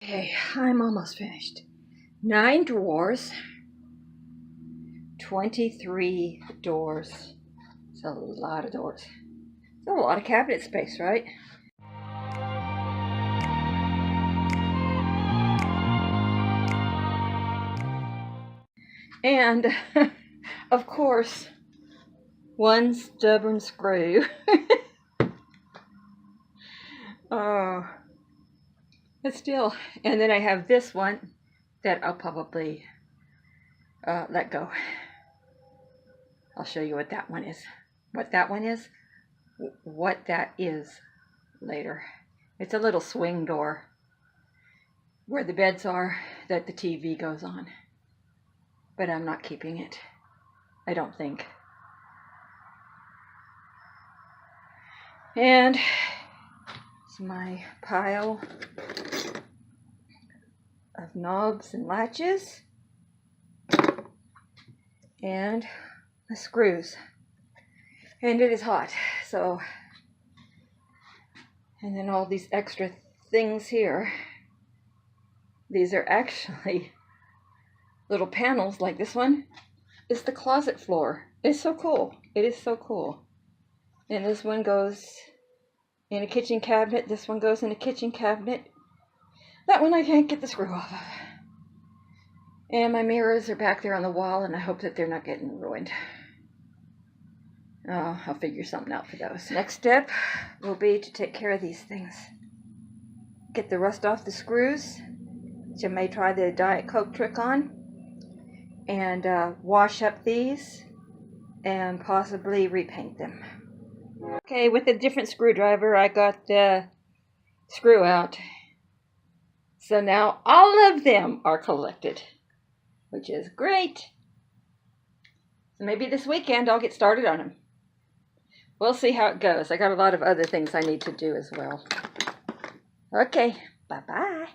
Okay, I'm almost finished. 9 drawers, 23 doors. It's a lot of doors. It's a lot of cabinet space, right? And, of course, one stubborn screw. Oh, but still. And then I have this one that I'll probably let go. I'll show you what that one is. What that is later. It's a little swing door where the beds are that the TV goes on. But I'm not keeping it. I don't think. And it's my pile of knobs and latches and the screws. And it is hot, so, and then all these extra things here. These are actually little panels like this one. It's the closet floor. It's so cool. It is so cool. And this one goes in a kitchen cabinet. This one goes in a kitchen cabinet. That one I can't get the screw off of. And my mirrors are back there on the wall, and I hope that they're not getting ruined. Oh, I'll figure something out for those. Next step will be to take care of these things. Get the rust off the screws, which I may try the Diet Coke trick on. And wash up these and possibly repaint them. Okay, with a different screwdriver, I got the screw out. So now all of them are collected, which is great. So maybe this weekend I'll get started on them. We'll see how it goes. I got a lot of other things I need to do as well. Okay, bye-bye.